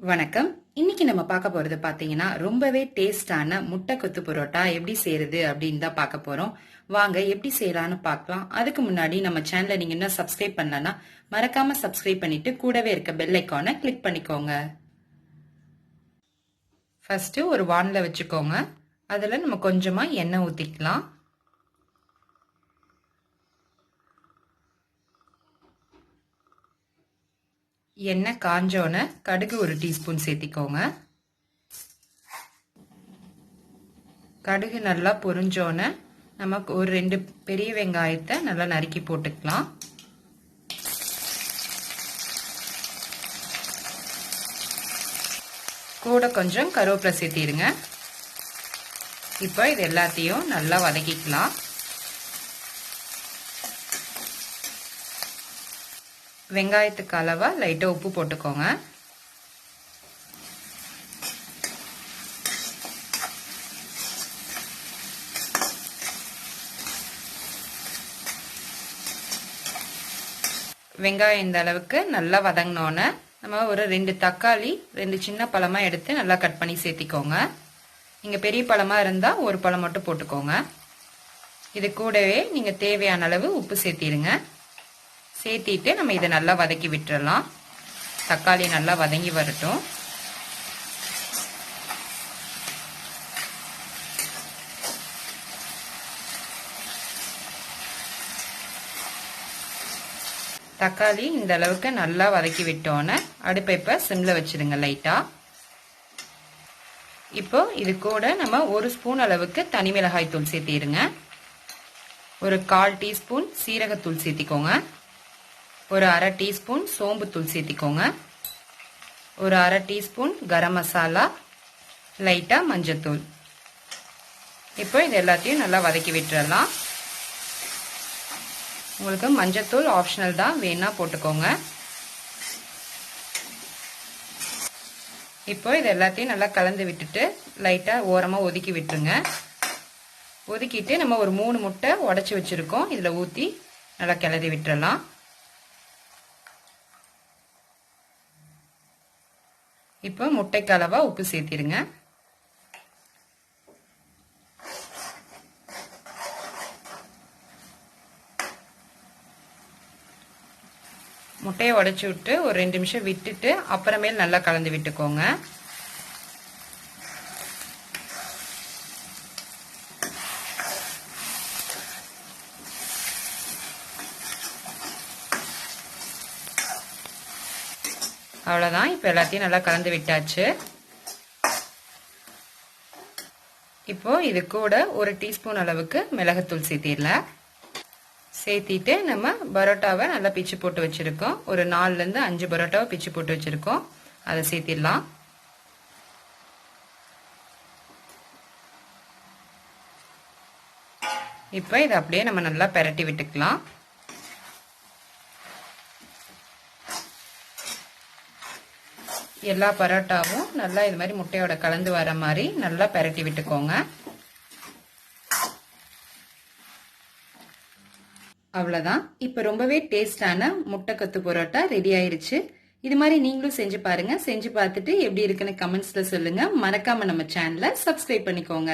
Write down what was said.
வணக்கம். இன்னைக்கு நம்ம பார்க்க போறது பாத்தீங்கன்னா ரொம்பவே டேஸ்டான முட்டை கொத்து பரோட்டா எப்படி செய்யறது அப்படின்னு தான் பார்க்க போறோம். வாங்க எப்படி செய்யலாம்னு பார்க்கலாம். அதுக்கு முன்னாடி நம்ம சேனலை நீங்க இன்னும் சப்ஸ்கிரைப் பண்ணலன்னா மறக்காம சப்ஸ்கிரைப் பண்ணிட்டு கூடவே இருக்க பெல் ஐக்கானை கிளிக் பண்ணிக்கோங்க. ஃபர்ஸ்ட் ஒரு வானல வச்சுக்கோங்க. அதுல நம்ம கொஞ்சமா எண்ணெய் ஊத்திக்கலாம். எண்ணெய் காஞ்சோன கடுகு ஒரு டீஸ்பூன் சேர்த்திக்கோங்க. கடுகு நல்லா பொரிஞ்சோன நமக்கு ஒரு 2 பெரிய வெங்காயத்தை நல்லா நறுக்கி போட்டுக்கலாம். கூட கொஞ்சம் கருவேப்பிலை சேர்த்திடுங்க. இப்போ இது எல்லாத்தையும் நல்லா வதக்கிக்கலாம். வெங்காயத்துக்கு அளவா லைட்டா உப்பு போட்டுக்கோங்க. வெங்காயம் இந்த அளவுக்கு நல்லா வதங்கினோன்னு நம்ம ஒரு 2 தக்காளி 2 சின்ன பழமா எடுத்து நல்லா கட் பண்ணி சேர்த்திக்கோங்க. நீங்க பெரிய பழமா இருந்தா ஒரு பழம் மட்டும் போட்டுக்கோங்க. இது கூடவே நீங்க தேவையான அளவு உப்பு சேர்த்திடுங்க. சேர்த்திட்டு நம்ம இதை நல்லா வதக்கி விட்டுறலாம். தக்காளி நல்லா வதங்கி வரட்டும். தக்காளி இந்த அளவுக்கு நல்லா வதக்கி விட்டோன்னு அடுப்பை இப்ப சிம்ல வச்சிடுங்க லைட்டா. இப்போ இது கூட நம்ம 1 ஸ்பூன் அளவுக்கு தனி மிளகாய் தூள் சேர்த்திடுங்க. ஒரு 1/4 டீஸ்பூன் சீரகத்தூள் சேர்த்திக்கோங்க. ஒரு 1/2 டீஸ்பூன் சோம்பு தூள் சேர்த்திக்கோங்க. ஒரு 1/2 டீஸ்பூன் கரம் மசாலா, லைட்டா மஞ்சத்தூள். இப்போ இது எல்லாத்தையும் நல்லா வதக்கி விட்டுறலாம். உங்களுக்கு மஞ்சத்தூள் ஆப்ஷனல் தான், வேணா போட்டுக்கோங்க. இப்போ இது எல்லாத்தையும் நல்லா கலந்து விட்டுட்டு லைட்டா ஓரமா ஒதுக்கி விட்டுருங்க. ஒதுக்கிட்டு நம்ம ஒரு 3 முட்டை உடைச்சு வச்சிருக்கோம். இதுல ஊத்தி நல்லா கிளறி விட்டுறலாம். இப்போ முட்டைக்கு அளவா உப்பு சேர்த்திருங்க. முட்டையை உடைச்சு விட்டு ஒரு 2 நிமிஷம் விட்டுட்டு அப்புறமேல் நல்லா கலந்து விட்டுக்கோங்க. அவ்வளவுதான். இப்போ எல்லாத்தையும் நல்லா கலந்து விட்டாச்சு. இப்போ இது கூட ஒரு டீஸ்பூன் அளவுக்கு மிளகுத்தூள் சேர்த்திடலாம். சேர்த்திட்டு நம்ம பரோட்டாவை நல்லா பிச்சு போட்டு வச்சிருக்கோம். ஒரு 4ல இருந்து 5 பரோட்டாவை பிச்சு போட்டு வச்சிருக்கோம். அதை சேர்த்திடலாம். இப்போ இதை அப்படியே நம்ம நல்லா பெரட்டி விட்டுக்கலாம். எல்லா பரோட்டாவும் நல்லா இது மாதிரி முட்டையோட கலந்து வர மாதிரி நல்லா பெரட்டி விட்டுக்கோங்க. அவ்வளவுதான். இப்ப ரொம்பவே டேஸ்டான முட்டை கொத்து பரோட்டா ரெடி ஆயிருச்சு. இது மாதிரி நீங்களும் செஞ்சு பாருங்க. செஞ்சு பார்த்துட்டு எப்படி இருக்குன்னு கமெண்ட்ஸ்ல சொல்லுங்க. மறக்காம நம்ம சேனலை சப்ஸ்கிரைப் பண்ணிக்கோங்க.